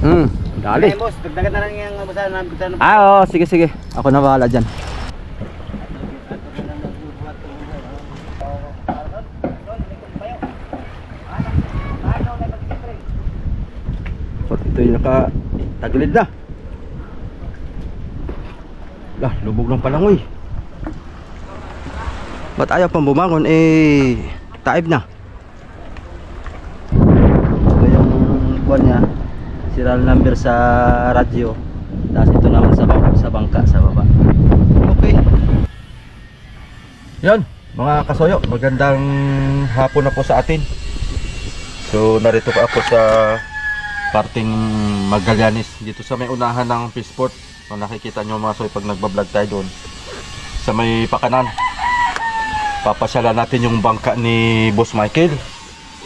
Dali. Okay, boss, dagdagan na lang yung basahan namin. Oo, sige sige. Ako na bahala dyan. Ito yung nakatagilid na. Lah, lubog ng palangoy. Ba't ayaw pang bumangon? Taib na. Ito yung kuwan niya, serial number sa radyo. Tapos ito naman sa bangka sa baba. Okay. Yan, mga kasoyo, magandang hapon na po sa atin. So narito po ako sa parting Magallanes, dito sa may unahan ng Fishport. Kung nakikita nyo mga soy pag nagbablog tayo doon sa may pakanan, papasyalan natin yung bangka ni Boss Michael.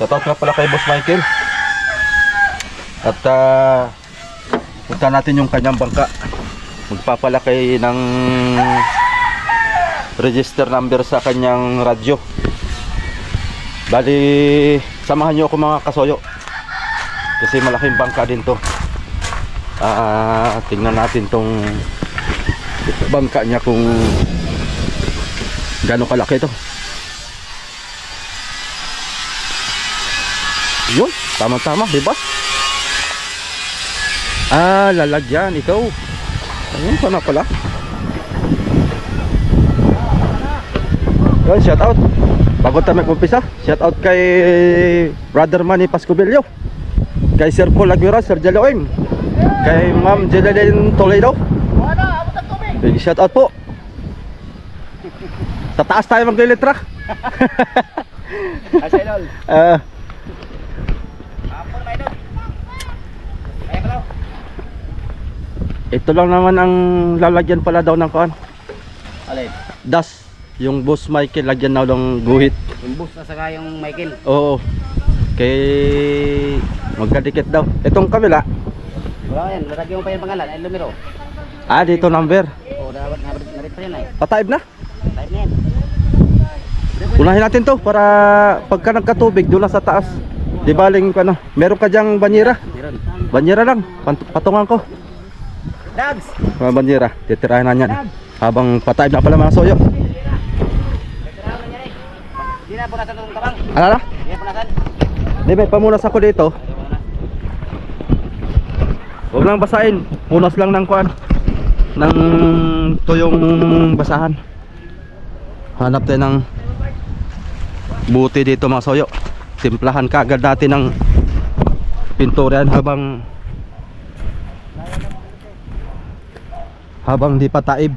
Shoutout nga pala kay Boss Michael. At punta natin yung kanyang bangka. Magpapalakay ng register number sa kanyang radyo. Bali, samahan nyo ako mga kasoyo, kasi malaking bangka din to. Tingnan natin tong bangka niya kung gaano kalaki to. Yun, tama-tama, diba? Lalagyan, ikaw. Ayun, sana pala. Yun, shout out. Bago tayo mag-umpisa, shout out kay Brother Manny Pascubilio, kay Sir Paul Aguirre, Sir Jaloing, kay Ma'am Jelalyn Toledo. Big shout out po. Sa taas tayo maglilitra. Ito lang naman ang lalagyan pala daw ng kuan. Alin? Das. Yung Boss Michael, lagyan na lang guhit. Yung boss na saka yung Michael. Oo. Kay magkadikit daw. Itong kabila. Wala yan, lalagyan mo pa yung pangalan, ay numero. Dito number. Oo, narit pa yan ay. Pataib na. Type na yan. Unahin natin to para pagka nagkatubig doon na sa taas. Di baling ano, meron ka dyang banyera. Meron. Banyera lang, patungan ko. Dags! Mga banyera, titirahin na yan. Habang pataib na pala mga soyo. Di na punasan itong tabang. Alala? Di na punasan. Di ba, pamunas ako dito. Huwag lang basahin. Punas lang ng kuan, ng tuyong basahan. Hanap tayo ng buti dito mga soyo. Timplahan kaagad natin ng pinturan habang di pa taib.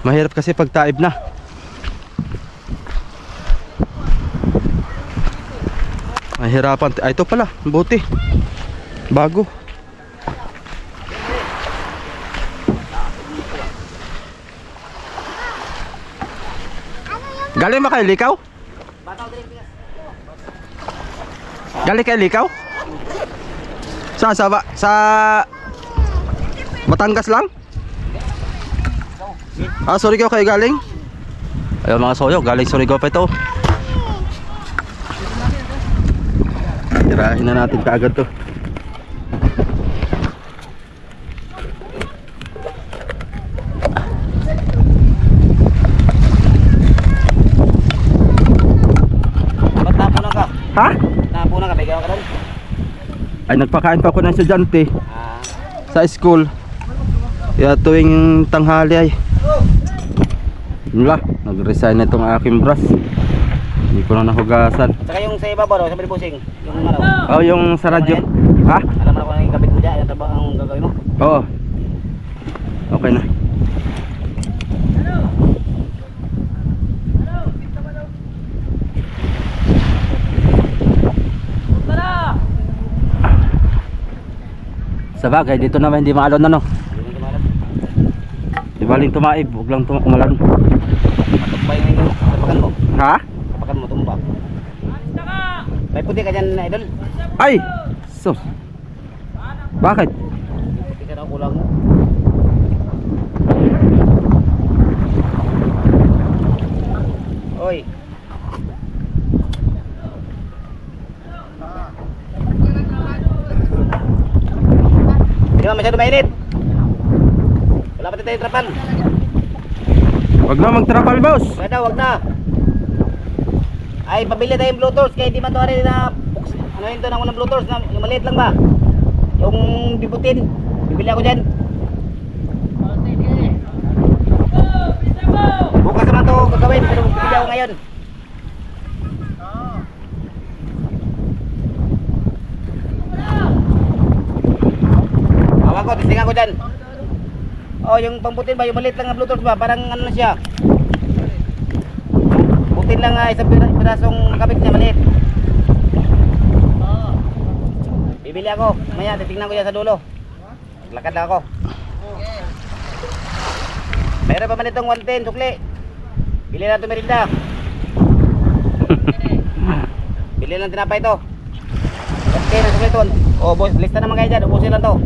Mahirap kasi pag taib na. Mahirapan. Ito pala, buti. Bago. Galing ba kay Likaw? Galing kay Likaw? Sa Batangas lang? Surigao kayo galing? Ayun mga soyo, galing Surigao pa ito. Tirahin na natin kaagad to. Ba't tapo na ka? Ha? Tapo na ka, bigyan ka doon. Ay, nagpakain pa ako ng estudyante sa school. Kaya tuwing tanghali ay nag-resign na itong aking brush. Hindi ko na nahugasan. Saka yung sa ibabaw, sa bilibusing, yung ano? Oh, yung sa radyo. Ha? Alam mo na kung ano yung kapit mo dyan, yung trabaho ang gagawin mo? Oo. Okay na. Sa bagay, dito naman hindi maalon na no. Di baling tumaib, huwag lang kumalan. Matukbay na yung tapakan mo. Ha? Tapakan mo, tumba. May puti ka dyan, idol. Ay! Sus. Bakit? Puti ka daw kulang mo. Oy. ba masyado mainit? Wala pa tayong trapal. Wag na magtrapal, boss. Wag na, wag na. Ay, pabili tayong Bluetooth. Kaya di ba ito na ano yun to ng walang Bluetooth na, yung maliit lang ba? Yung bibutin. Bibili ako dyan. Bukas naman to gagawin. Pero bibili ako ngayon. Awag ko, testing ako dyan. Oh, yung pamputin ba, yung maliit lang na Bluetooth ba? Parang ano na siya. Putin lang isang pirasong nakabit niya, maliit. Bibili ako. Maya, titignan ko yan sa dulo. Lakad lang ako. Mayroon pa man itong 110, sukli. Bili na ito merinda. Bili lang tinapay ito. 110 na sukli ito. O, boss, lista naman kayo dyan. Ubusin lang to.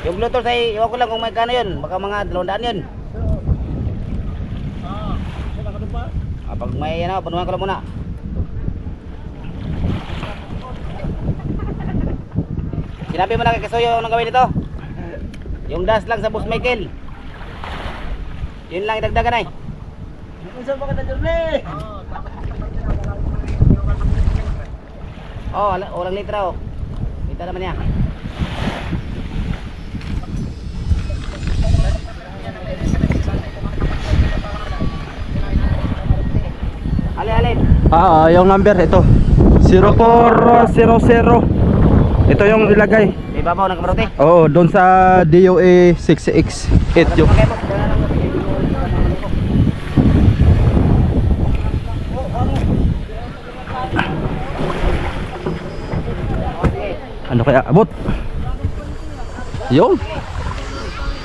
Yung Bluetooth ay, iwan ko lang kung may kano yun. Baka mga 200 yun. Pag may ano, panuhan ko lang muna. Sinabi mo na kay Kesoyo anong gawin ito? Yung dash lang sa Boss Michael. Yun lang idagdagan ay. Saan ba ka na-journey? Oh, walang litra oh. Kita naman niya. Alin. Yung number ito 0400. Ito yung ilagay. May babaw ng kamarote. Oo, doon sa DOA 6X8 yung. Ano kaya abot? Yung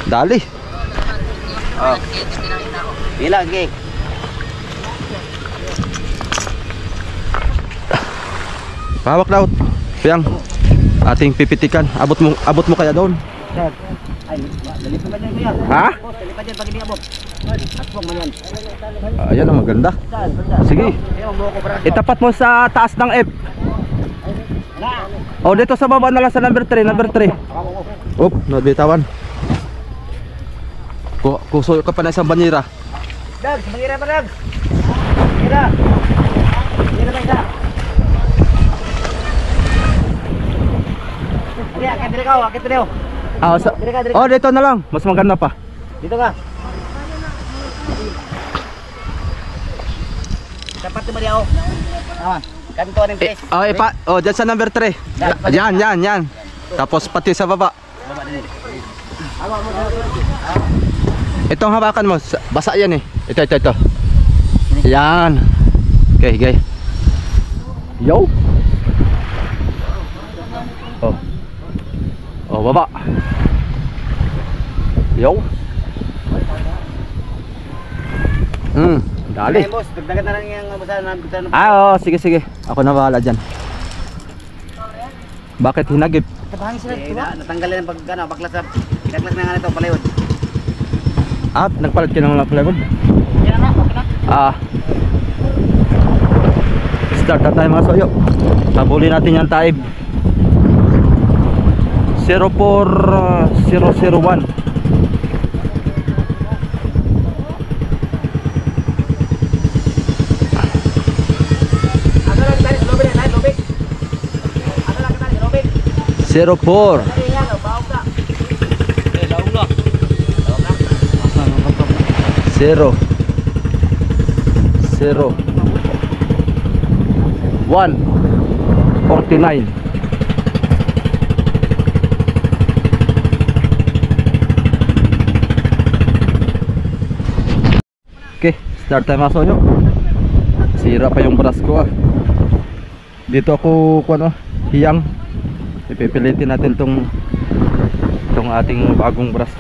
dali. Oh. Bila, sige. Pahawak daw. Yang ating pipitikan. Abot mo kaya doon? Ay, dali pa dyan kuya. Ha? Dali pa dyan pag hindi abot. Aswang man yan. Ayan ang maganda. Sige. Itapat mo sa taas ng F. O dito sa baba na lang sa number 3, number 3. Op, nabitawan. Kusuyo ka pa na isang banyera. Dag, mangira pa dag. Mangira. Mangira pa isa. Ali, akit diri ka, akit diri. Oh, dito na lang. Mas maganda pa. Dito ka. Dapat di ba diaw? Kanto ng place. Dyan sa number 3. Yan. Tapos pati sa baba. Itong hawakan mo, basa yan eh. Ito. Yan. Okay. Yo. Oh, baba. Yo. Dali. Ay, boss, dagdagan na lang yung basahan namin. Sige. Ako na bahala dyan. Bakit hinagip? Tabangin sila, diba? Natanggalin pag baklas sa pinaklas na nga nito, palayon. Nagpalit ka ng mga plywood? Yan na, okay na. Start na tayo mga soyo. Habulin natin yung taib 04001. Zero 4 0 1 49. Okay, start tayo mga sonyo. Sira pa yung brush ko Dito ako hiyang. Ipipilitin natin tong ating bagong brush.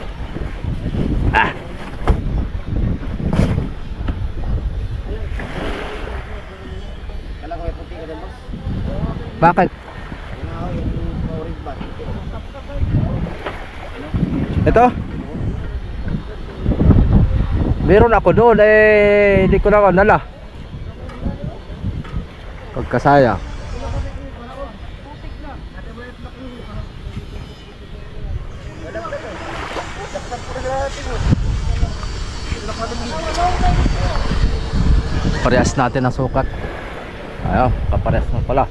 Bakit? Ito? Meron ako doon hindi ko na nala. Pagkasaya. Parehas natin ang sukat. Ayun, kaparehas na pala.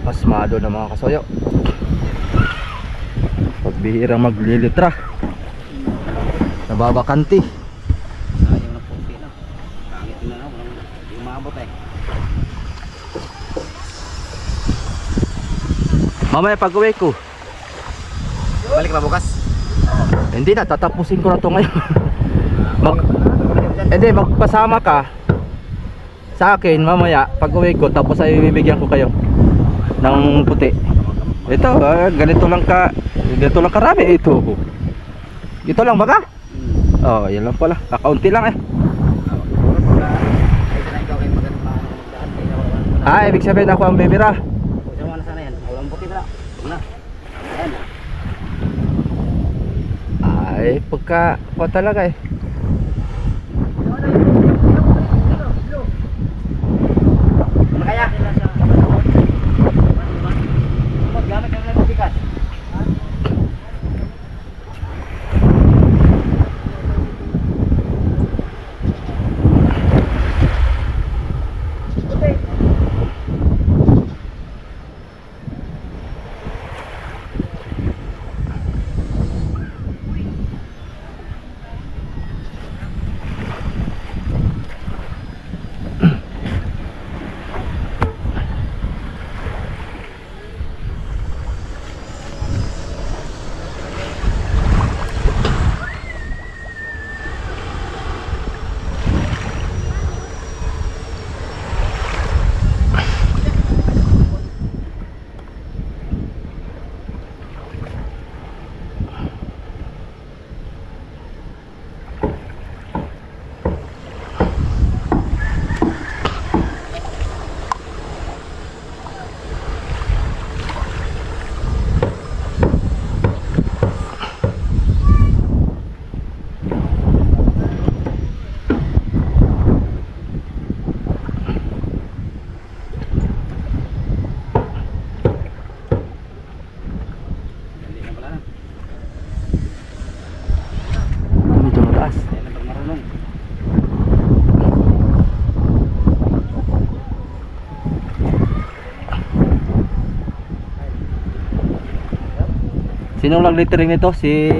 Pasmado na mga kasoyo. Pagbihirang maglilitra, nababakanti. Sayang na puti na. Pangit na na. Hindi umabot eh. Mamaya pag uwi ko, Balik ba bukas? hindi na, tatapusin ko na to ngayon. Hindi, magpasama ka sa akin mamaya pag uwi ko, tapos ay bibigyan ko kayo ng puti. Ito, ganito lang karami ito. Ito lang baga? Oh, yan lang pala. Kakaunti lang eh. Ah, ibig sabihin ako ang bibira. Sama na sana yan. Walang puti na. Wala. Ayan. Ay, pagka ko talaga eh. Ano kaya? Gamit ka na ng bigas. Sinong nag-littering nito? Si...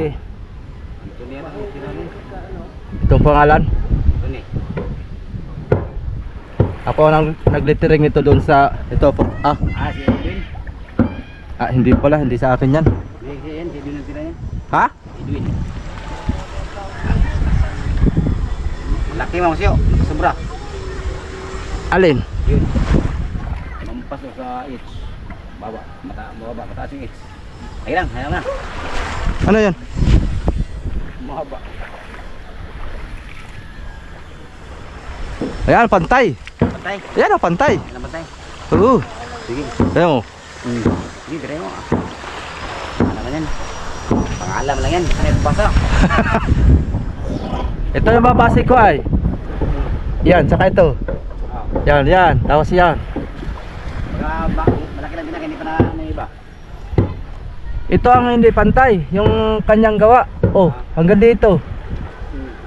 Itong pangalan? Ako ang nag-littering nito doon sa... Ito po. Si Edwin. Hindi pala. Hindi sa akin yan. Si Edwin ang tira yan. Ha? Edwin. Laki mo siyo. Sobra. Alin? Yun. Mampas sa itch. Baba. Mataas yung itch. Hayang na. Ano yan? Mahaba. Ayan, pantay. Pantay. Ayan, pantay. Ano pantay? Oo. Sige. Ayan mo. Sige, dire mo. Ano naman yan? Pangalam lang yan. Ano yung basa? Ito yung babase ko ay. Yan, saka ito. Yan. Tapos yan. Malaki lang din hindi pa na iba. Ito ang hindi pantay. Yung kanyang gawa. Oh, hanggang dito.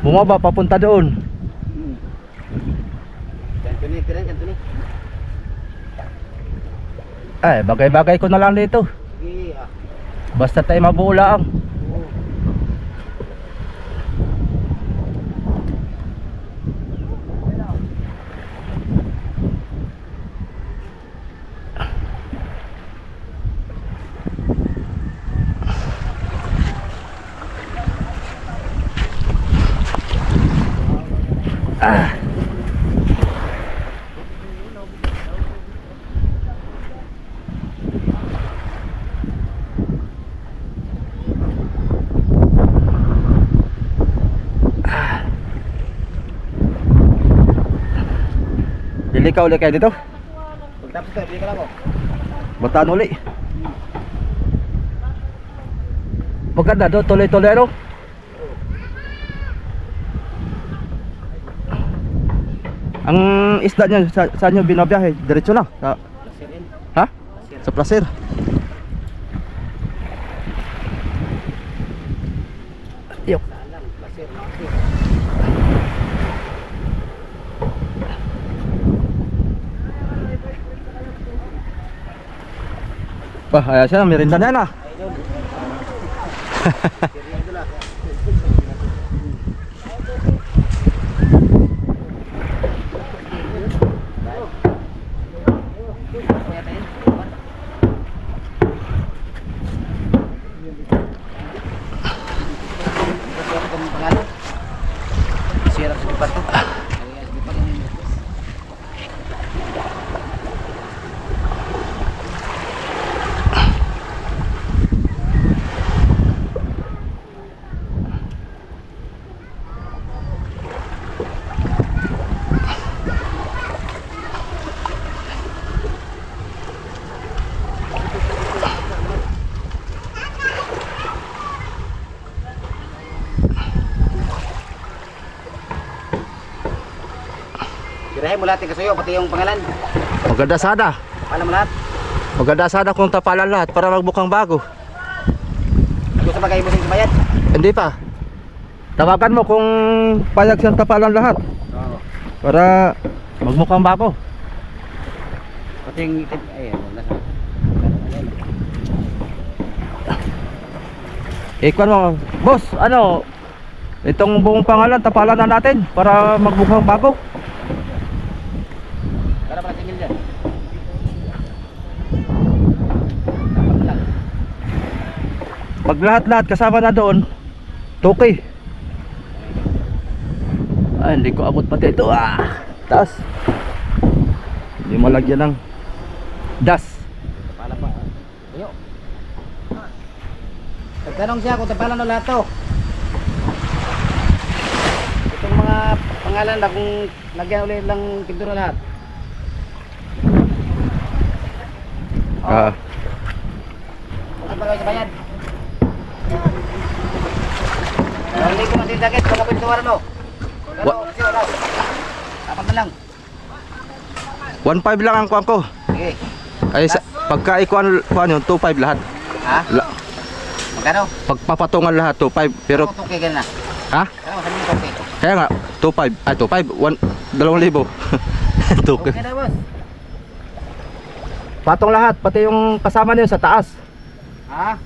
Bumaba, papunta doon. Ganto ni. Ay, bagay-bagay ko na lang dito. Sige, Basta tayo mabuo lang. Bili ka uli kayo dito? Pagtapos ito, bili ka lang ako. Bataan uli. Maganda do, tuloy-tuloy ano? Ang isda niya, saan nyo binabiyahe? Diretso lang? Placerin. Ha? Sa Placer. Yok. Alam, placer. Bah, ayan siya, merinda na yan ah. Ayun. Sirap sa lipat to. Tirahin mo lahat yung kasuyo, pati yung pangalan. Maganda sana. Alam mo lahat. Maganda sana kung tapalan lahat para magmukhang bago. Gusto ba kayo mo sa bayad? Hindi pa. Tawagan mo kung payag siyang tapalan lahat Oo. para magmukhang bago. Pati yung itim. Ay, nasa. Ikuan mo, boss, ano? Itong buong pangalan tapalan na natin para magmukhang bago. Para pala tingil dyan. Pag lahat-lahat kasama na doon, tuki. Ay, hindi ko abot pati ito. Taas. Hindi malagyan ng das. Pala pa. Ayo. Nagtanong siya kung tapalan na lahat to. Itong mga pangalan na kung lagyan ulit lang pintura lahat. Ah, Gusto ba kayo sa bayad? Hindi ko matindagit kung ako pintuwaran mo. Pero kasi wala. Apat na lang. 1.5 lang ang kuwan ko. Sige. Ay, pagka ikuan yun, 2.5 lahat. Ha? Magkano? Pagpapatungan lahat, 2.5. Pero, Ano tukay ka na? ha? Kaya mo sabi mo tukay. Kaya nga, 2.5. Ay, 2.5. 2,000. Tuki. Okay na boss. Patong lahat, pati yung kasama niyo sa taas. Ha?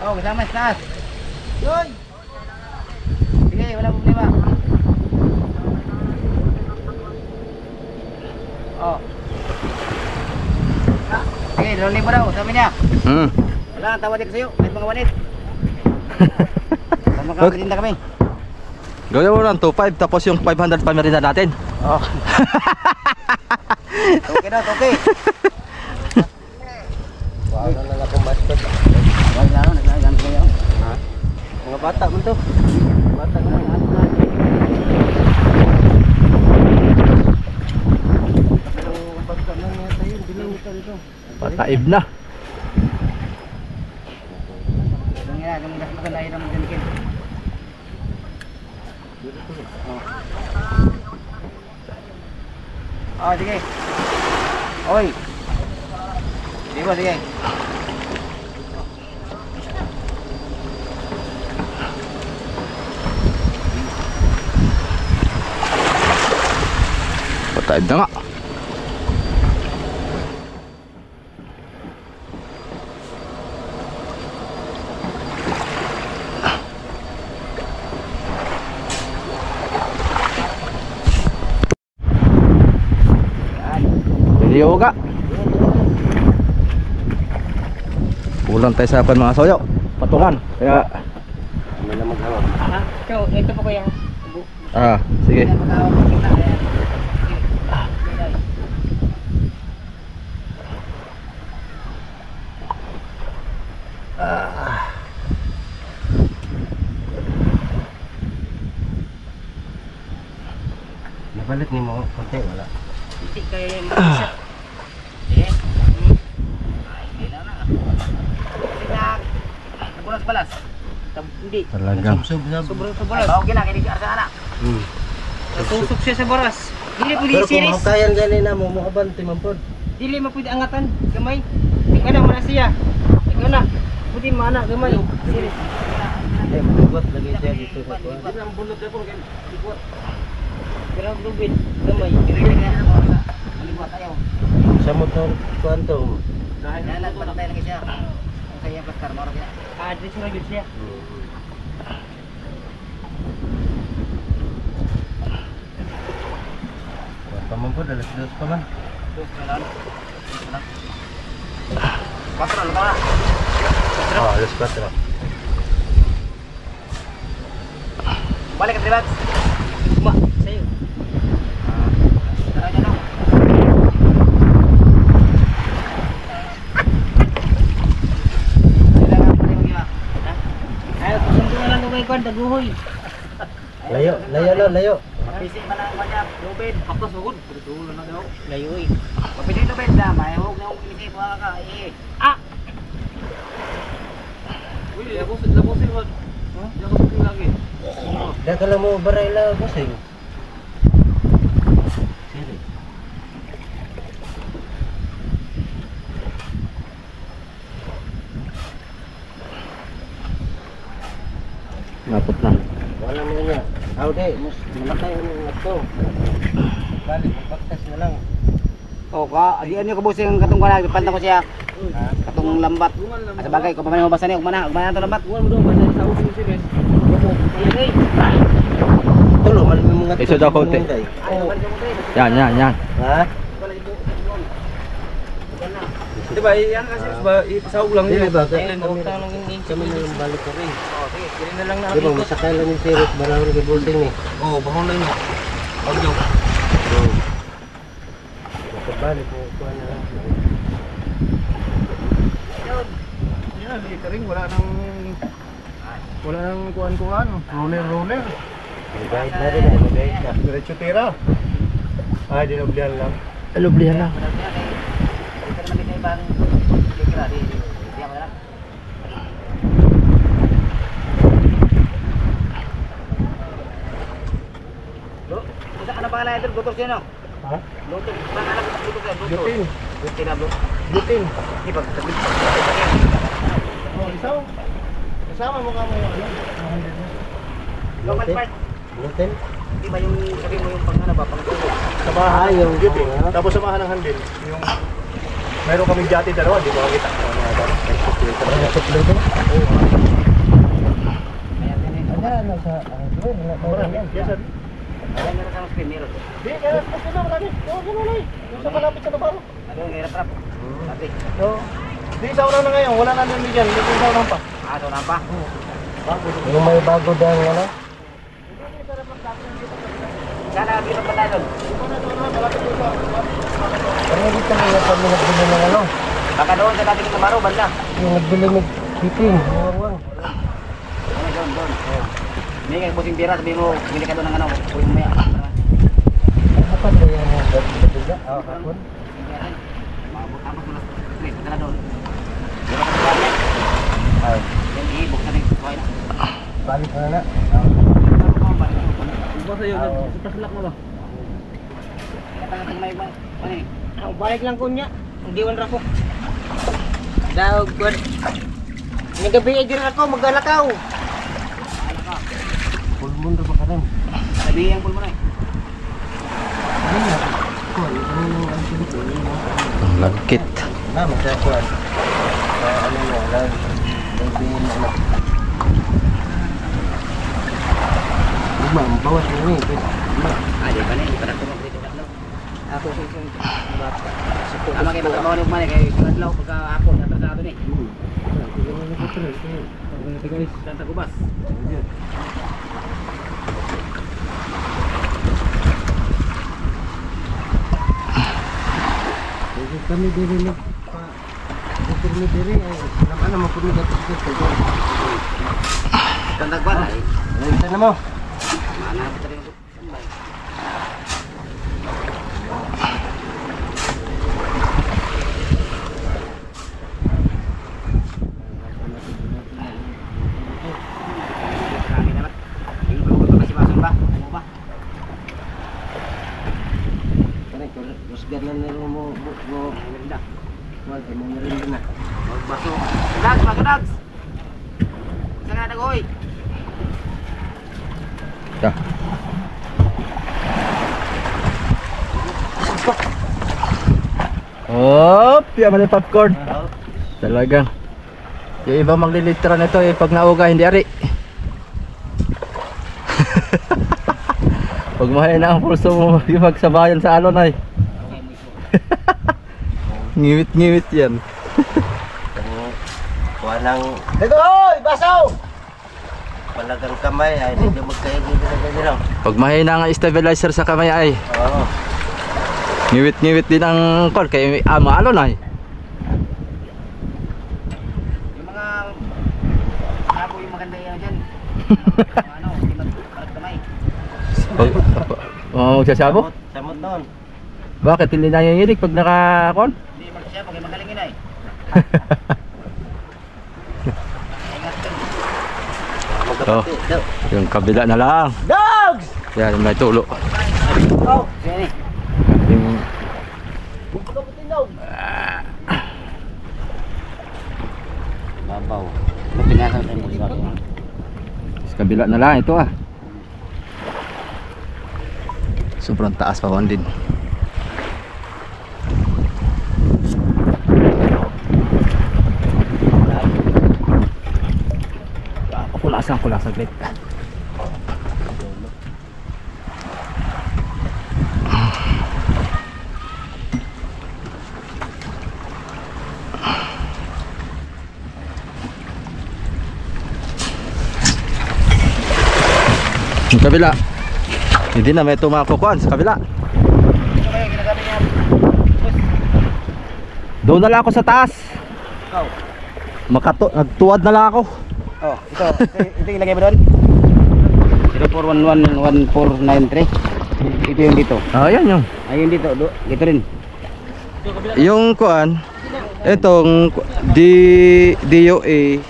Oh, kasama sa taas. Yoy! Sige, wala problema. Oh. Sige, 2,000 daw, sabi niya. Wala nang tawad din sa'yo, kahit mga wanit. Magkakatinda kami. Gawin mo lang 2.5 tapos yung 500 pa merinda natin. Oh. Okay daw, okay. Wala na lang akong master. Wala na, naglagan kayo. Ha? Mga bata man to. Bata na. Pataib na. Ang ina, gamang gas maganda yun ang magdanikin. Oh, sige. Oy. Sige po, sige. Pataib na nga. Yoga. Ulan tayo sa mga soyo. Patungan. Kaya Ano na maghawak? Ha? Ito po kuya. sige. Balik ni mo, konti wala. Hindi kaya yung isa. Eh? Ay, kailan na. Kasi na, nabulas-balas. Hindi. Talagang. Sobrang balas. Bawag yun lang, hindi ka sa anak. Natusok siya sa baras. Dili pwede Pero kung series. makayan gani na mo, makabanti man po. Dili mo pwede angatan. Gamay. Ikaw na, mana siya. Ikaw na. Pwede mana, gamay. Series. Eh, mabuhat lagi siya dito sa kuwan. Hindi lang bunot na po. Pero ang lubid, gamay. Kirilig na mo sa malibuat ayaw. Samot na kuwan to. Dahil pantay lagi siya. Ang kaya plaskar, maro kaya. Address mo rin siya. Pa man po, dalas pa man. Patro, ano ba? Alas 4. Balik ka, Tribax. Ma, sa'yo. Tara dyan, no? Kailangan pa rin mag-iwa. Ayaw, pasundo na lang kung kayo, daguhoy. Layo, layo lo, layo. Mapisik man ang kanyang lubid. Kapos, hugod. Tulo na daw. Layo eh. Mapisik lubid na, may hug na hug inisip mga ka. Ah! Uy, labusin mo. Labusin lagi. Dah kalau mau baray la kasi. Siri. Napot na. Wala mo niya. Aw de, mas malakay ang ato. Balik, paktas na lang. O ka, adian niyo kabusing ang katong kanag, pantang ko siya. Katong lambat. Sa bagay, kung paano mabasa niya, ugmana to lambat. Tulo man mo mga. Iso daw konti. Yan. Ha? Di ba, yan kasi ba, isahog lang Dili yun. ba? Kami na lang balik ko rin. Sige, kiri na lang Di ba, masakay lang yung serious. Baraw rin kay Busing ni. Oo, bahon lang yun. Audio. Balik mo kuha na lang. Yan, di ka rin, wala nang kuhan-kuhan. Roller. Guide na rin, guide na. Diretso tira. Ay, dinoblihan lang. Lublihan na. Ito naman din ibang kikira, di ako lang. Isa ka na pangalan ito, Butos yun, no? Ha? Butos, pangalan ko Butos yan, Butos. Butin. Butin na, Butos. Butin. Di ba? Oh, isaw. Kasama mo ka mo yung ano. Local part. Butin? Di ba yung sabi mo yung pang-ano ba, pang-tubo? Samahan yung butin. ano? Tapos samahan ng handle. Yung meron kaming jati dalawa, di ba kita? Ano sa play doon? Ayan din eh. Ada na sa Marami. Yes, sir. Ayan meron sa screen, meron. Di, kaya kasi na malaki. Oo, gano'n lang. Yung sa malapit sa tabaro. Ano yung hirap-rap? Sabi. Oo. Di, sa una na ngayon. Wala na nila dyan. Di, sa una pa. Ah, ito na pa. yung may bago daw ano? Sana dito pa tayo doon. Pero dito na kami nagbili ng ano? Baka doon sa dating kabaro, banda. Yung nagbili ng shipping. Yung Doon. May kay busing pira, sabi mo, bili ka doon ng ano, kuya mo maya. Kapan ba yan yung nagbiga? Kapon? Maabot-abot mo na. Please, punta na doon. Di ba ka naman? Ay, Yan, i-book na rin. Kuhay na. balik na na. Iba sa'yo. Pasalak mo ba? Katang-katang may ano eh. Balik lang ko niya. Hindi wan rako. Daw good. Nagabi ay din ako magalakaw. Full mundo ba ka rin? Sabi ang pulmo na eh. Ano na? Kuwan, ano yung ano dito? Lagkit. Magkakuan. Ano mo, nagbingin na anak. Ma'am, bawas mo ni. Ah, di pa na, di pa na tumag dito. Ako sa isang bata. Ama kayo magkabawa ni Ukman eh, kaya sunadlaw pagka-hapon, atrasado ni. Santa Kubas. Kami diri na pa. Kami diri ay ano mo kuno dapat ko. Santa Kubas ay. Ano mo? Mana kita rin. Wala, ay mo rin din na. Magbaso. Dags, mga dags. Isa ka na dagoy. Ta. Hop, yaman yung popcorn. Talagang. Yung iba maglilitra nito eh, pag nauga hindi ari. Pag mahina ang pulso mo, yung magsabayan sa alon ay. Ngiwit-ngiwit yan. Kuha ng Dagoy! Basaw! palagang kamay ay hindi magkaigil na ganyan. Pag mahina ang stabilizer sa kamay ay, Oo. ngiwit-ngiwit din ang kol, kaya maalon ay. Yung mga sabo yung maganda yan dyan. Ano, parang kamay. Magsasabo? Samot noon. Bakit hindi nanginginig pag nakakon? Hindi magsya, pag magaling yun ay. Oh, yung kabila na lang. Dogs! Yan, may tulo. Oh, yan eh. Yung Babaw. Napinasan tayo mo sa sa kabila na lang ito ah. Sobrang taas pa din. Kulasan saglit. Yung kabila. Hindi na may tumakukuan sa kabila. Ano kayo ginagamit niya? Doon na lang ako sa taas. Ikaw. Nagtuwad na lang ako. Oh, ito ilagay mo doon. 04111493. Ito yung dito. Ah, yan yung. Ayun dito, dito rin. Yung kuan, itong DOA,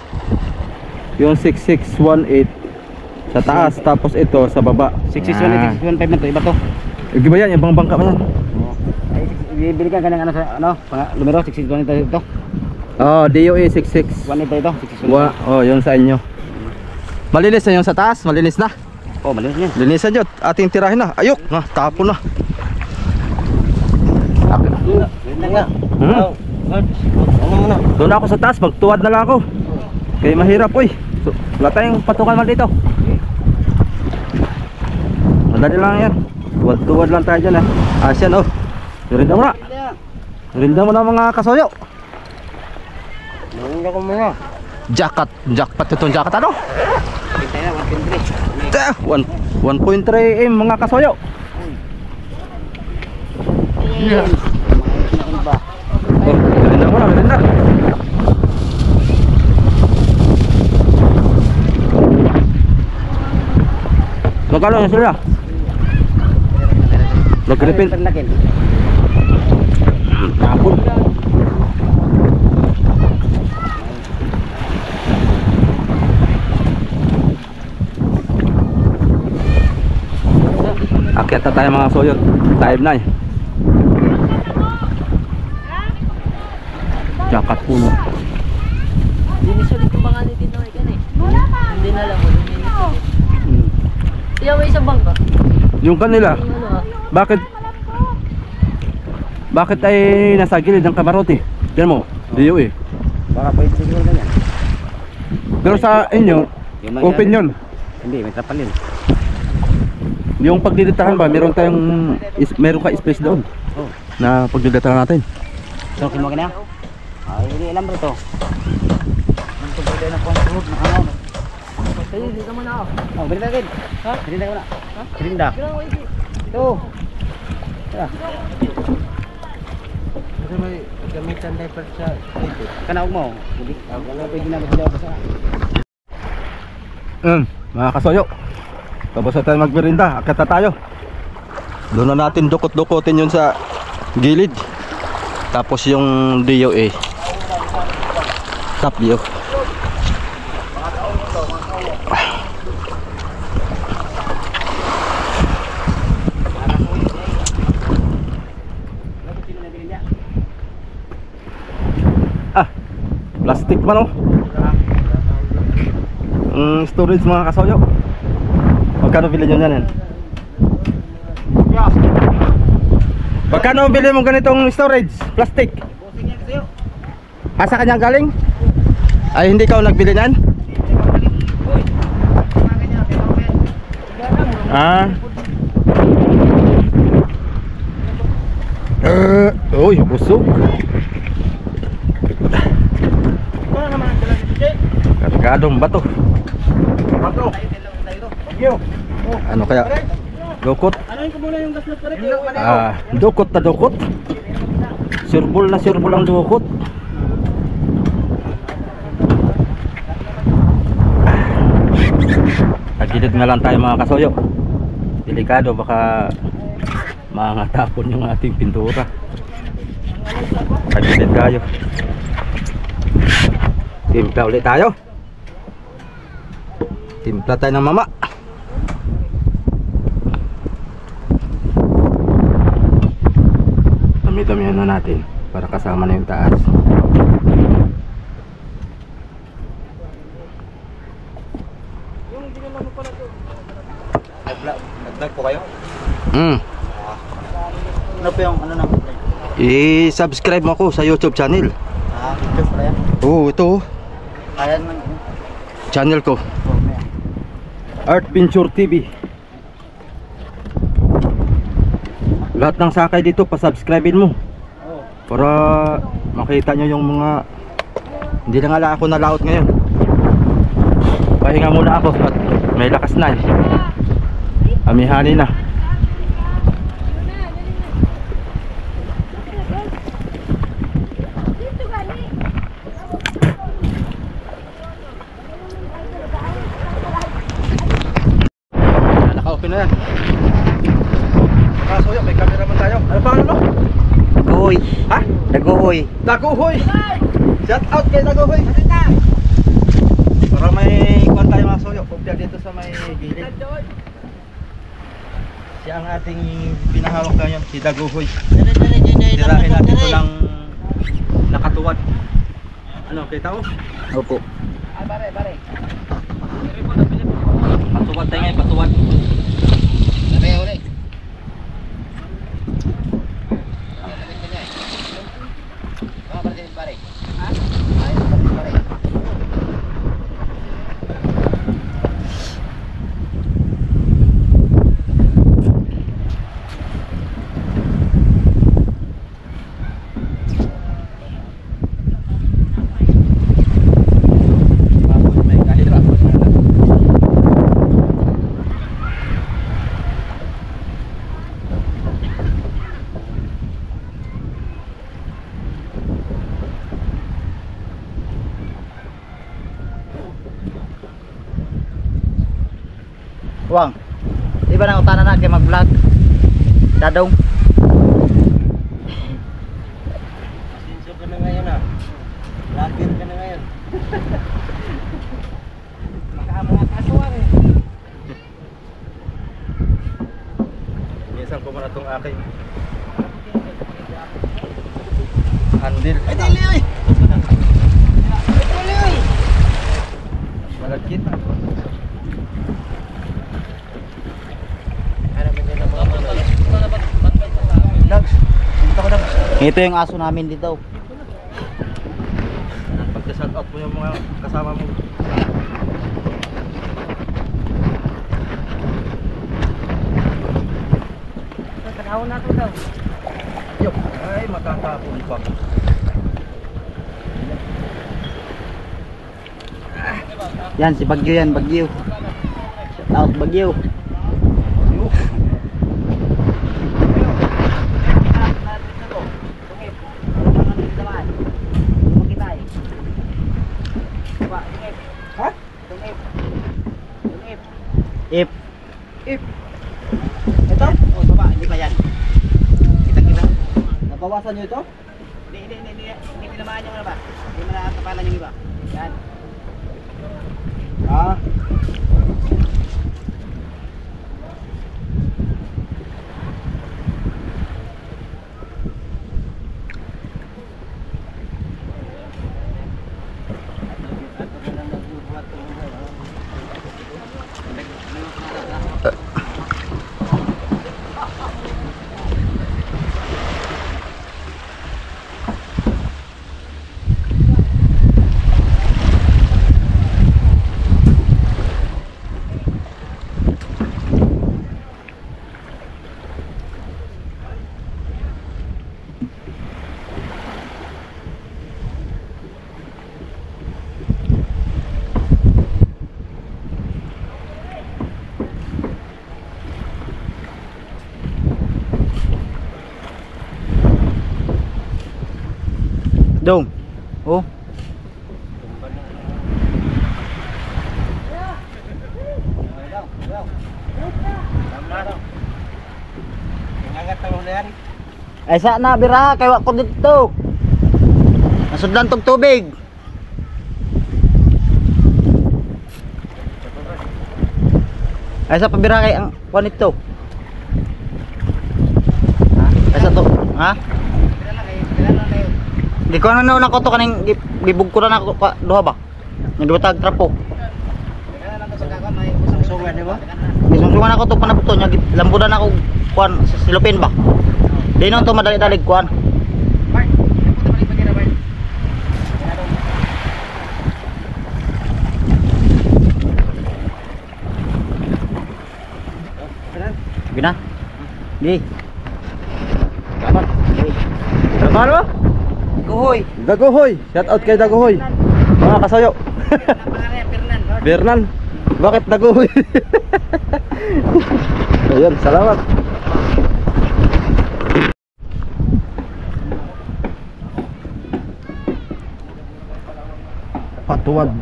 yung 6618 sa taas, tapos ito sa baba. 661, 615 na to, iba to. Iba yan, ibang bangka man yan. Ay, bibili ka ng ano sa ano, numero 661 ito. Oh, DOA 66. 1 ito, 661. Oh, yun sa inyo. Malinis na yung sa taas, malinis na. Oh, malinis yan. Linisan nyo, ating tirahin na. Ayok, tapon na. Ano mo na? Doon ako sa taas, magtuwad na lang ako. Kaya mahirap oy. So, wala tayong patukan man dito. Madali lang yan. Tuwad lang tayo dyan ah. Asyan oh. Rinda mo na. Rinda mo na mga kasoyo. Nangyayon ko muna. Jackpot itong jacket ano? Kita na 1.3. 1.3 mga kasoyo. Oh, rinda mo na, rinda. Magkano yan sila? Mag-refill. Tapon. Akyat na tayo mga soyot. Time na eh. Jakat puno. Dinisulit ko ba nga ni Tinoy kan eh? Hindi na lang mo, dinisulit. Kaya may isang bangka. Yung kanila, Yung ano ah. bakit ay nasa gilid ng kamarote? Diyan mo, diyo eh. Baka pwede siguro ganyan. Pero sa inyo, open yun. Hindi, may trapal yun. Yung pagdiditahan ba, meron ka space doon Oh. na pagdiditahan natin. So, kinuha ka na? Ay, hindi alam bro to. Ang pagdiditahan na pang-fruit na ano. Kaya hindi naman ako. Oh, birinda agad. Ha? Birinda ko na. Ha? Birinda. Kailangan ko hindi. Ito. Tara. Kasi may gamitan diaper sa dito. Kanawag mo. Hindi. Wala pwede na magsilaw pa sa. Mga kasoyo, tapos na tayo magmerinda, akit na tayo. Doon na natin dukot-dukotin yun sa gilid. Tapos yung DOA top view. Plastic man oh. Storage mga kasoyo. Magkano bilhin nyo yan? Magkano bilhin mo ganitong storage? Plastic? Busing yan kasoyo. Asa kanyang galing? Ay hindi ka nagbili niyan? Ah. Uy, busog. Kargadong bato. Ano kaya? Dukot? Ah, dukot na dukot. Sirbol na sirbol ang dukot. Tagilid nga lang tayo mga kasoyo. Delikado baka mangatapon yung ating pintura. Tagilid tayo. Timpla ulit tayo. Timpla tayo ng mama. Dami-damihan na natin para kasama na yung taas. Nag-vlog po kayo? Ano po yung ano na? I-subscribe mo ako sa YouTube channel. YouTube pala yan. Oo, ito Ayan ng channel ko, Art Venture TV. Lahat ng sakay dito pa-subscribein mo para makita nyo yung mga hindi na nga ako nalaot ngayon. Pahinga muna ako at may lakas na eh. Amihani na. Naka-open na yan. Kasoyo, may cameraman tayo. Ano pa ano? Daguhoy. Ha? Daguhoy. Daguhoy! Shout out kay Daguhoy! Para may kuwan tayo mga soyo. Pagka dito sa may gilid. Siya ang ating pinahawak ngayon, si Daguhoy. Tirahin natin ito ng nakatuwad. Ano, kita mo? Opo. Patuwad tayo ngayon, patuwad. Wang. Di ba nang utana na kay mag-vlog? Dadong. Sinso ka na ngayon ah. Vlogger ka na ngayon. Mga kasuwar eh. Minsan ko muna itong aking handle. Ay, dili oy. Dili oy. Malagkit. Ito yung aso namin dito. Pagka-shout out mo yung mga kasama mo. Panahon na ito daw. Yo, ay matatapon pa. Yan si Bagyo yan, Bagyo. Shout out Bagyo. If Ito? O, baba. Hindi pa yan. Kita-kita. nabawasan nyo ito? Hindi tinamaan yung ano ba? Hindi mo nakakapalan yung iba. Yan. Ah. Dong. Oh. Nangangat talong na yan. Ay sa na bira kay wa ko dito. Nasudlan tog tubig. Ay sa pabira kay ang kuan ito. Ay sa to, ha? Di ko na ko to kaning gibug ko na ako duha ba? Nagbatag trapo. Sungan di ba? Gisungsungan ako to panabuto nya lambudan ako kuan sa silupin ba. Di nang to madali-dalig kuan. Gina. Di. Kapan? Kapan ba? Kuhoy. Dagohoy, shout out kay Dagohoy. Mga kasayo. Bernan. Bakit Dagohoy? Ayun, salamat. Patuwad.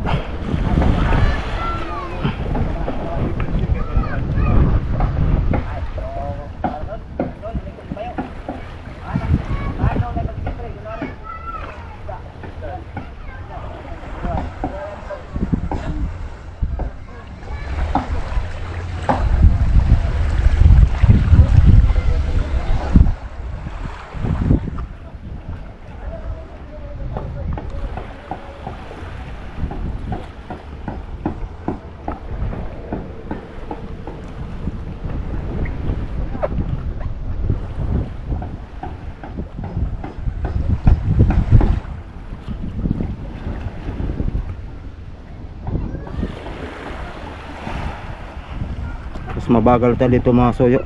Mas mabagal tayo dito mga soyo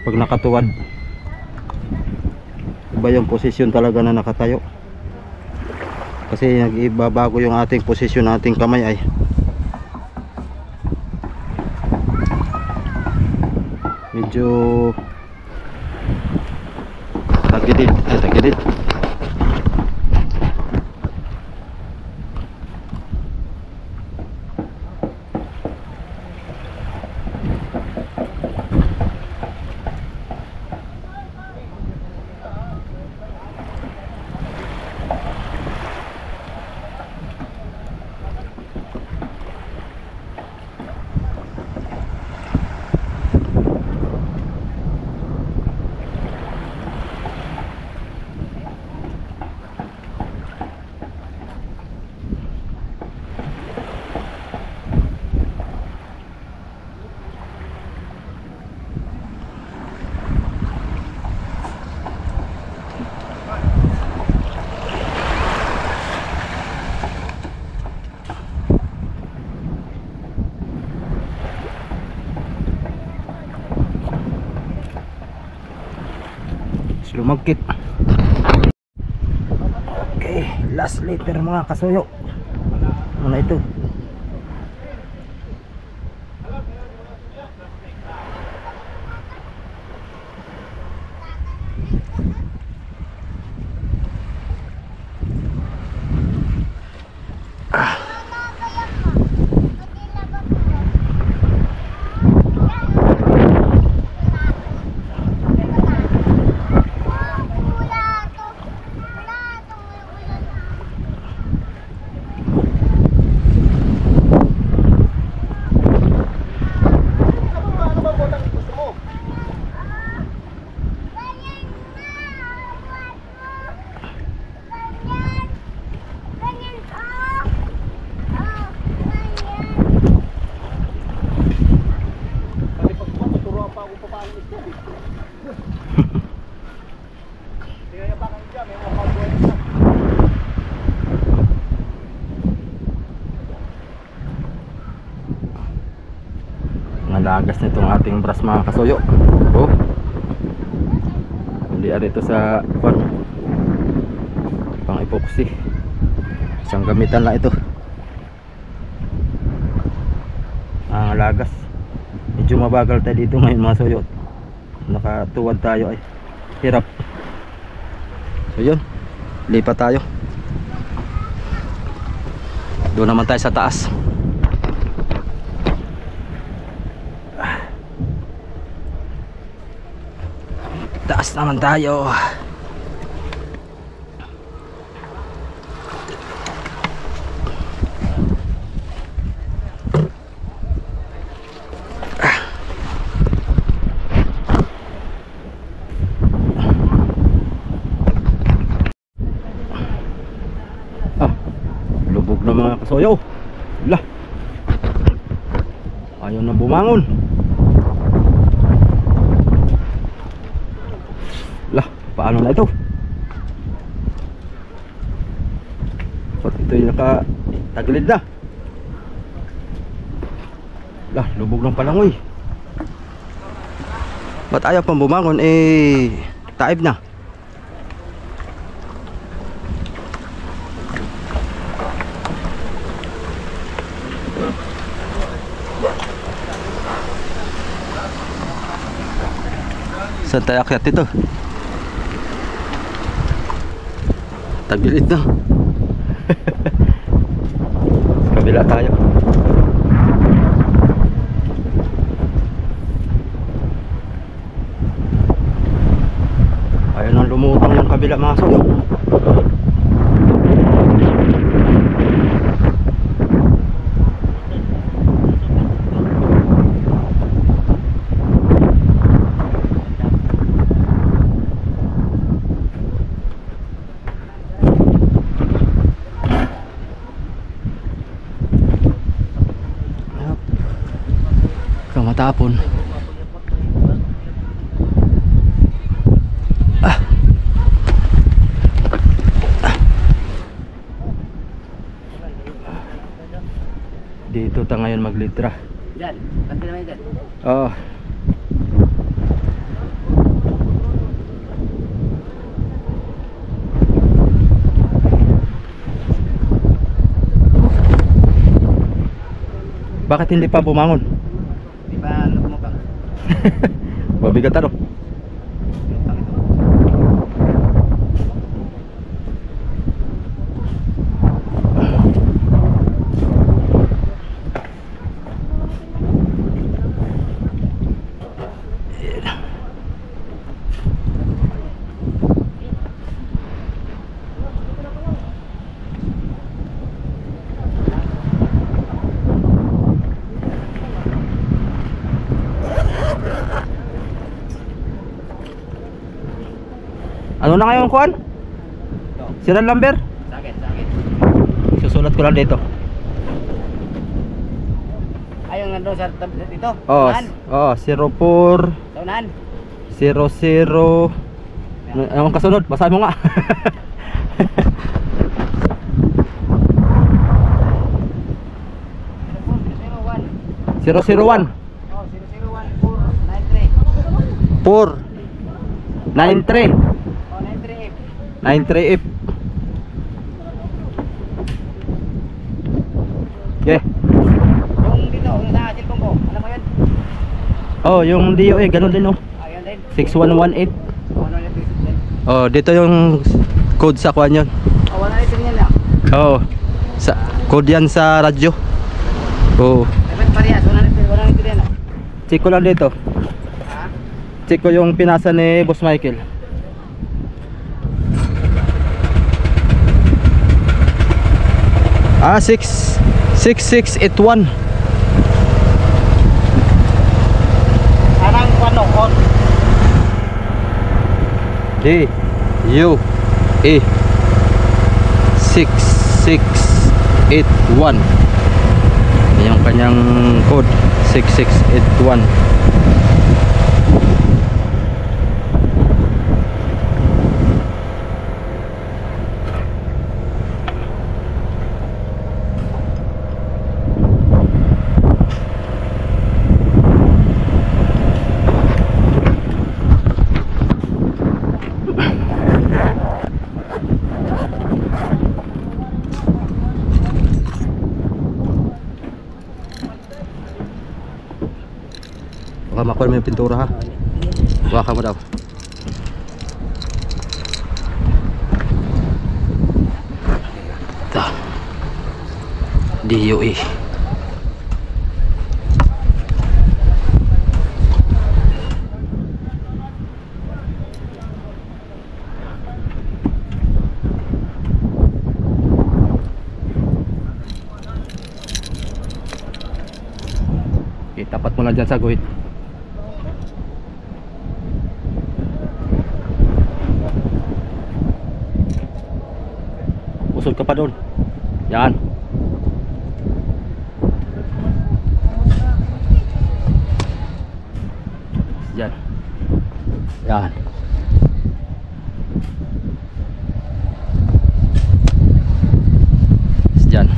pag nakatuwad. Iba yung posisyon talaga na nakatayo kasi nag-ibabago yung ating posisyon, ating kamay ay medyo tagilid. Lumagkit. Okay, last liter mga kasuyo. Ano na ito? Nalagas na itong ating brush mga kasuyo. Oh. Hindi arito sa pang epoxy. Isang gamitan lang ito. Ang lagas. Medyo mabagal tayo dito ngayon mga kasuyo. Nakatuwad tayo ay hirap. So yun. Lipat tayo. Doon naman tayo sa taas. Taas naman tayo. Lubog na mga kasoyo. Lah. Ayaw na bumangon. Lah, paano na ito? Ba't ito yung nakatagilid na? Lah, lubog ng palangoy. Ba't ayaw pang bumangon? Taib na. Saan tayo akyat ito? Tagilid na. Kabila tayo. Ayaw nang lumutang yung kabila mga kasoyo. Matapon. Dito ta ngayon maglitra. Diyan, kanti naman dyan. Oo. Bakit hindi pa bumangon? Di ba lumubang? Mabigat ano? Ano na ngayon kuan? Serial number? Sakit. Susulat ko lang dito. Ayong nandun sa dito? Oh, Saunahan? 04 Saunahan? 00. Anong kasunod? Basahin mo nga. 001. Oh, 001 493. 493 Oh, 93F. 93F. Okay. Yung dito, yung sa cellphone ko. Alam mo yun? Oh, yung DOA ganun din oh. Ayun din. 6118. Oh, 193 din. Oh, dito yung code sa kuan yun. Oh, 193 yan lang. Oh. Sa code yan sa radyo. Oh. Dapat parehas, 193 yan. Check ko lang dito. Ha? Check ko yung pinasa ni Boss Michael. Ah, 6681. Anang kwano, on. D U E 6681. Yung kanyang code 6681. Baka makuha mo yung pintura ha. Baka mo daw. DOE. Tapat mo na dyan sa guhit. Usod ka pa doon. Yan. Yan. Yan. Yan.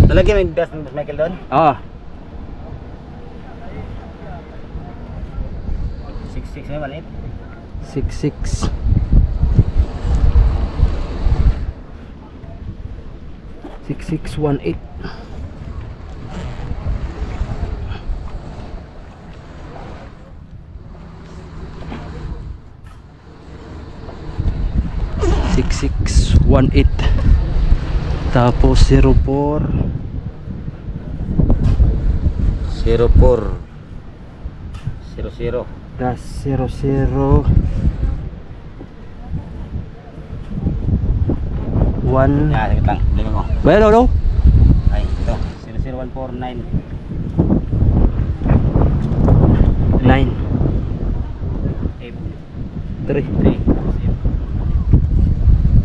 Lalagyan mo yung dust ng Michael doon? Ah, 6'6" na maliit. 66. 6618. Tapos 04 00. das 00 1 Yan, sagit lang. Lima mo. Well, no? Ay, ito. 00149. 9 F. 3 3.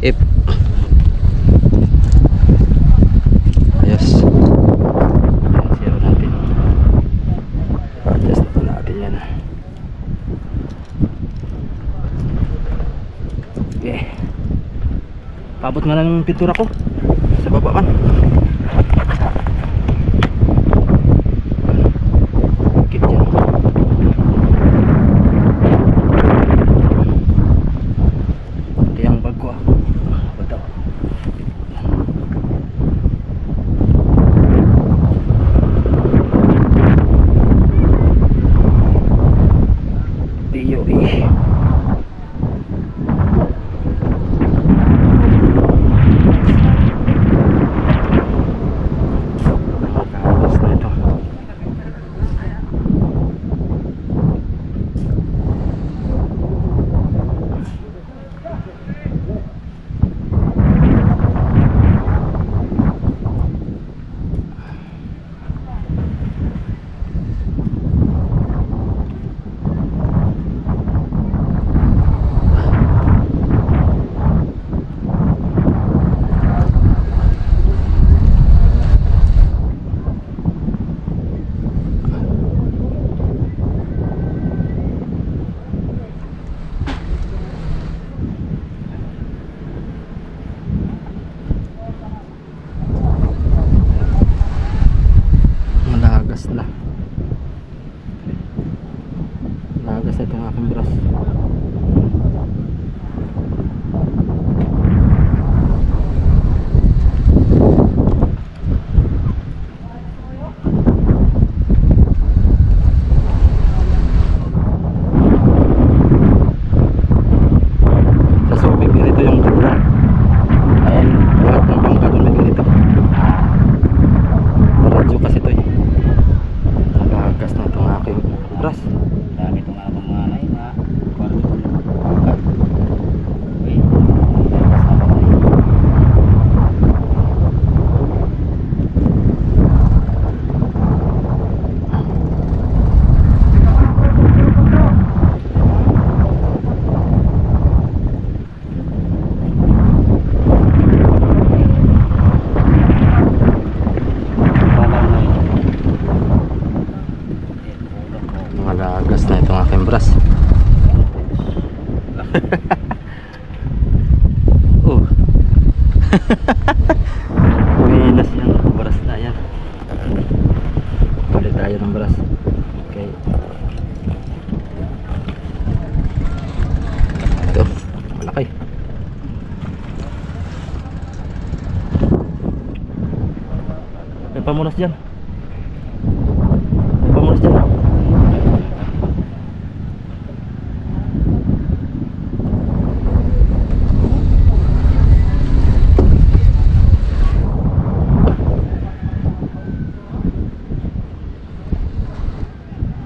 F. Ayos. Zero natin. Adjust na natin yan. Okay. Paabot nga lang ng pintura ko sa baba man. Kit yan. Ito yung bag ko. Ito. DOE. Nagas na itong aking brush. Sa sumig ganito yung kabula. Ayan, lahat ng bangka doon may ganito. Radyo kasi ito eh. Nagagas na itong aking brush. Dami itong mga anay na kwarto ko ng pangkat. Wait. Nagagas na itong aking brush. Oh. Pinas yan. Baras na yan. Palit tayo ng baras. Okay. Ito. Malaki. May pamunas dyan. May pamunas dyan.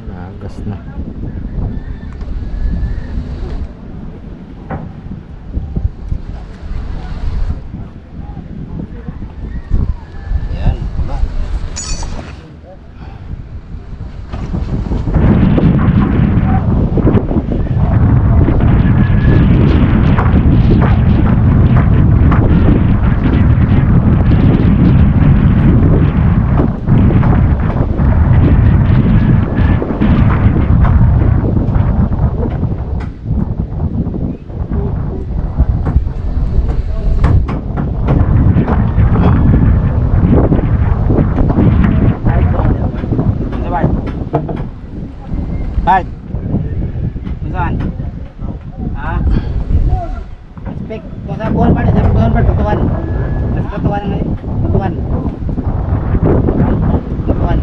Nagas na. Yan, diba? Bart. Saan? Ha? Speak. Kung sa buwan Bart, sa buwan Bart, tutuan. Mas tutuan ngayon. Tutuan. Tutuan.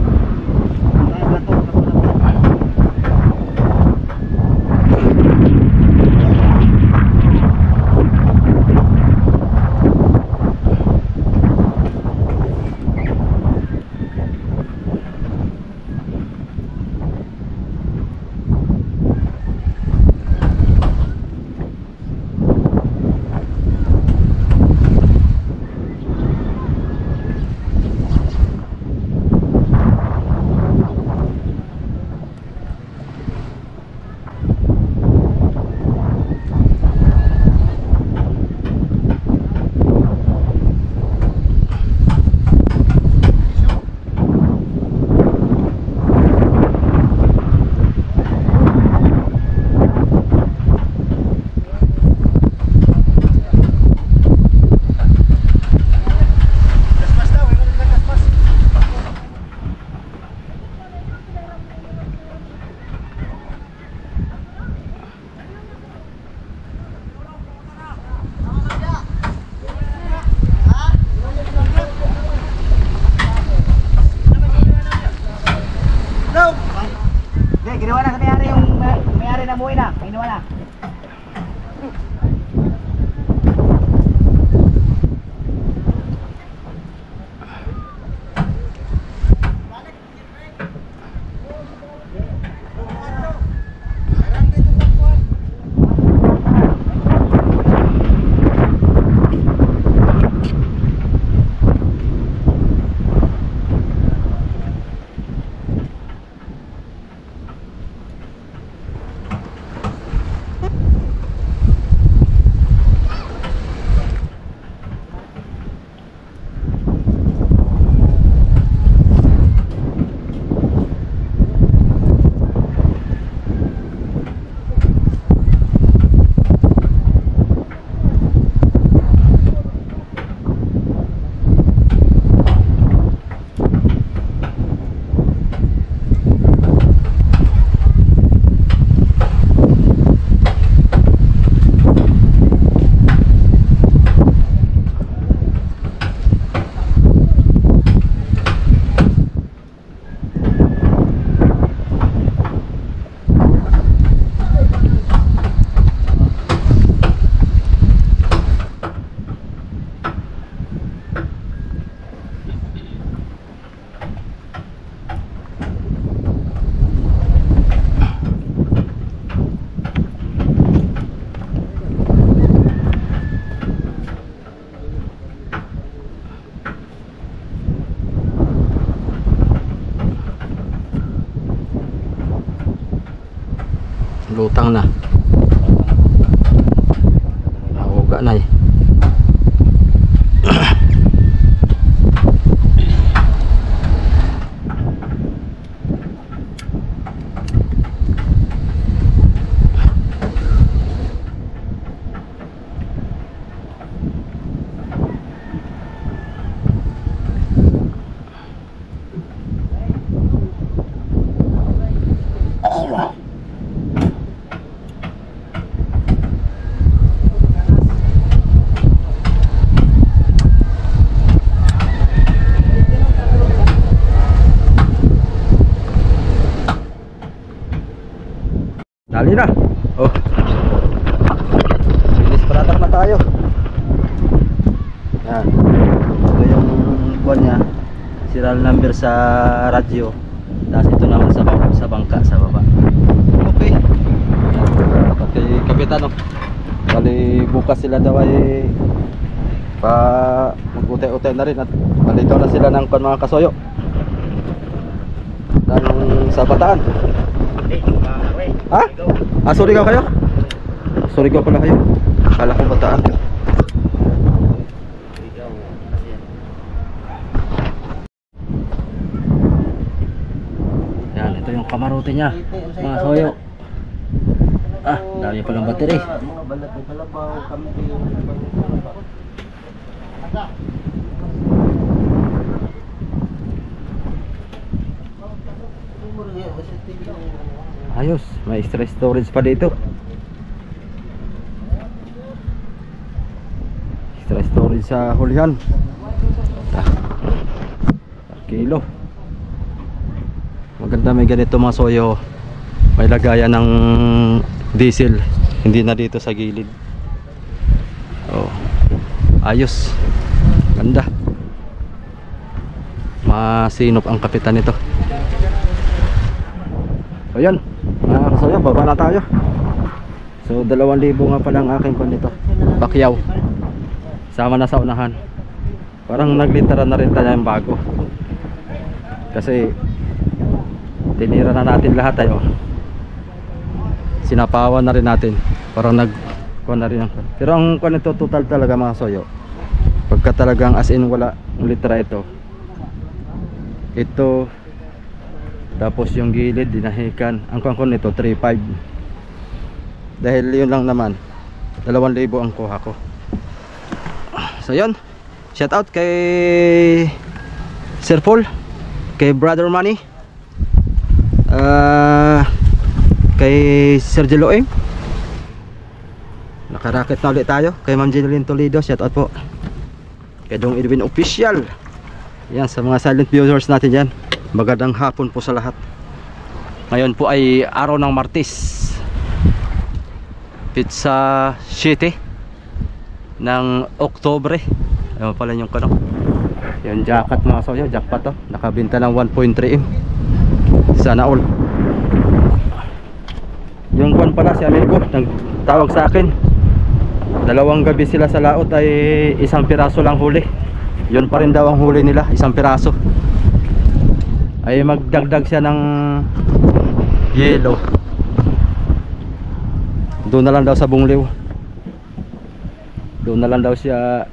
Ginawa na sa may-ari yung may-ari na buhay na. Ginawa na. Lutang na. Nahuga na eh. Dali na. Oh. Finish product na tayo. Yan. Ito yung kuwan niya. Serial number sa radyo. Tapos ito naman sa bangka sa baba. Okay. Okay, kapitan oh. Bali bukas sila daw ay pa mag-utay-utay na rin at malikaw na sila ng mga kasoyo. Tanong sa bataan. Ha? Ah, sorry ka kayo? Sorry ka pala kayo. Kala ko bataan. Yan, ito yung kamarote niya. Mga soyo. Ah, dami palang battery. Mga balat ng kalabaw, kampi. Ayos, may extra storage pa dito. Extra storage sa hulihan. Ah, per kilo. Maganda may ganito mga soyo. May lagayan ng diesel, hindi na dito sa gilid. Oh, ayos, ganda. Masinop ang kapitan nito. O yan, mga kasoyo, baba na tayo. So 2,000 nga pala ang aking kon nito, Bakyaw. Sama na sa unahan. Parang naglitara na rin tayo yung bago. Kasi tinira na natin lahat tayo. Sinapawan na rin natin. Parang nagkuha na rin. Pero ang kuha nito total talaga mga soyo. Pagka talagang as in wala ang litra ito. Ito. Tapos yung gilid dinahikan. Ang kuha nito 3,500. Dahil yun lang naman 2,000 ang kuha ko. So yun. Shout out kay Sir Paul, kay Brother Manny, kay Sir Jeloem. Nakaraket na ulit tayo. Kay Ma'am Jeneline Toledo, shout out po. Kay Dong Edwin Official. Yan, sa mga silent viewers natin dyan, magandang hapon po sa lahat. Ngayon po ay araw ng Martes, Pizza City ng Oktobre. Ayun pala yung kanok. Yung jacket mga soyo, jackpot to. Nakabinta ng 1.3M. Sana all. Yung kwan pala si amigo nagtawag sa akin. 2 gabi sila sa laot ay 1 piraso lang huli. Yun pa rin daw ang huli nila, 1 piraso. Ay magdagdag siya ng yelo. Doon na lang daw sa Bungliw. Doon na lang daw siya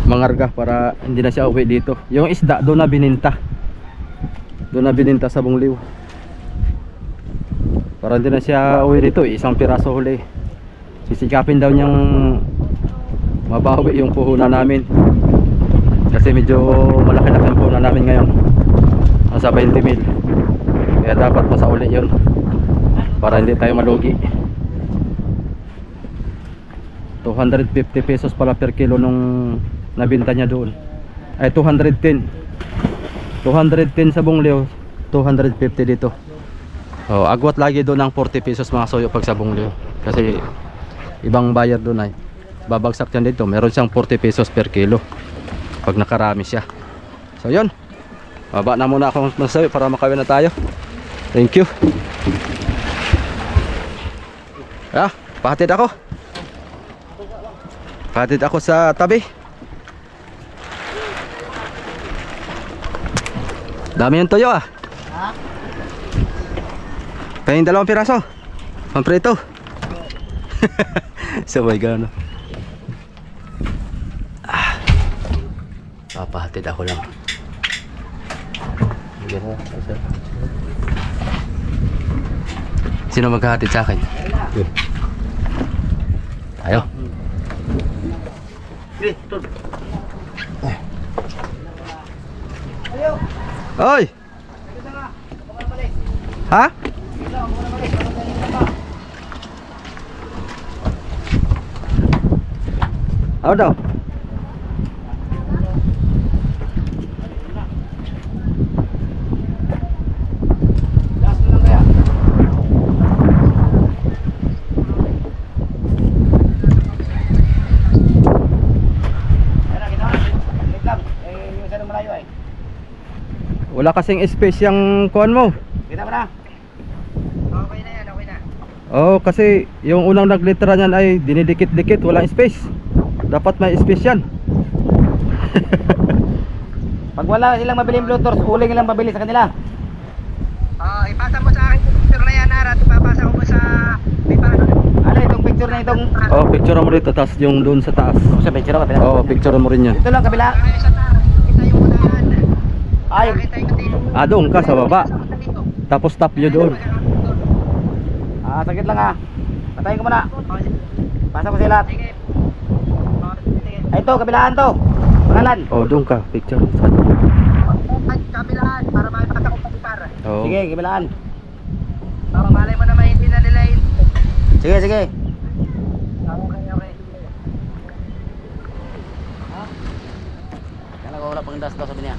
mangarga para hindi na siya uwi dito. Yung isda doon na bininta. Doon na bininta sa Bungliw. Para hindi na siya uwi dito, 1 piraso huli. Sisikapin daw niyang mabawi yung puhunan namin. Kasi medyo malaki-laki ang puhunan namin ngayon. Nasa 20,000. Kaya dapat masauli yun para hindi tayo malugi. 250 pesos pala per kilo nung nabinta niya doon. Ay 210. 210 sa Bungliw, 250 dito. Oh, agwat lagi doon ng 40 pesos mga soyo pag sa Bungliw. Kasi ibang buyer doon ay babagsak yan dito. Meron siyang 40 pesos per kilo pag nakarami siya. So yun, baba na muna ako masabi para makawin na tayo. Thank you. Ah, pahatid ako. Pahatid ako sa tabi. Dami yung toyo ah. Kayong 2 piraso pamprito. Sabay gano. Ah, papahatid ako lang. Sino maghahatid sa akin? Tayo. Oy! Ha? Ano daw? Wala kasing space yung kuan mo. Kita mo na. Okay na yan, okay na. Oh, kasi yung unang naglitera niyan ay dinidikit-dikit, walang space. Dapat may space yan. Pag wala silang mabiling Bluetooth, uling lang mabili sa kanila. Ipasa mo sa akin yung picture na yan, Arat. Ipapasa ko sa paano. Ano itong picture na itong... Oh, picture mo rito, tapos yung doon sa taas. Sa picture ka, pinag- Oh, picture mo rin yan. Dito lang kabila. Ay, sa taas. Kita yung unahan. Ay, Kita yung dito. Ah, doon ka sa baba. Dito. Tapos tap yun doon. sagit lang ah. Patayin ko muna. Pasa ko sila. Sige. Ay, ito, kabilaan to. Pangalan. Oh, doon ka, picture. Kabilaan, para makipasa ko pag-ipar. Oh. Sige, kabilaan. Para malay mo naman hindi na nila yun. Sige, sige. Okay. Kala ko wala pang das daw sabi niya.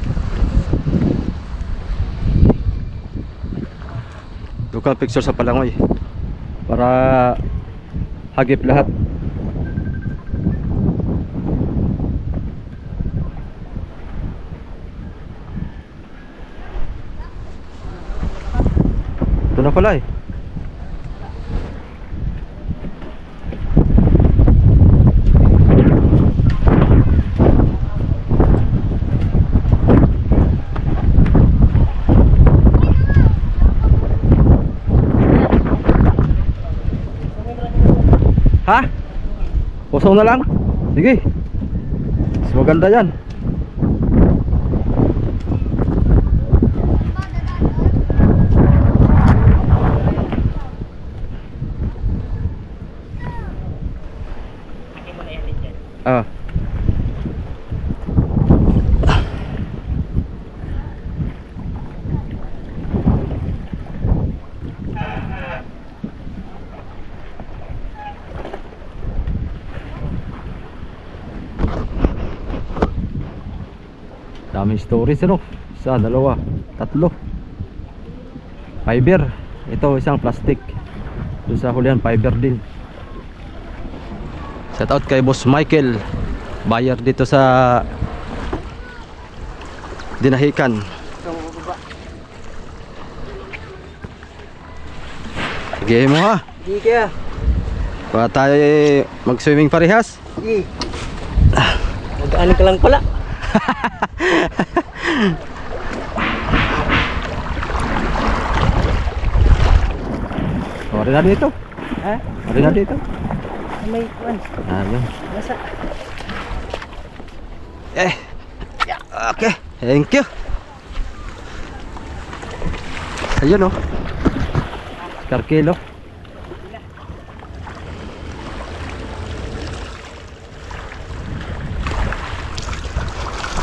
Local picture sa Palangoy para hagip lahat. Ito na pala eh. Ha? Pusaw na lang? Sige. Mas maganda yan. Ah. Daming stories ano? Isa, dalawa, tatlo. Fiber. Ito isang plastic. Doon sa hulihan fiber din. Shout out kay Boss Michael, buyer dito sa Dinahican. Sige mo ha. Hindi kaya. Para tayo mag-swimming parehas. Sige. Mag-ano ka lang pala. Ori na dito. Ha? Ori na dito. May kuwan. Ayun. Nasa. Okay. Thank you. Ayun oh. Per kilo.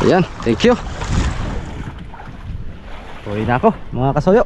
Ayan, thank you. Uwi na ako mga kasoyo.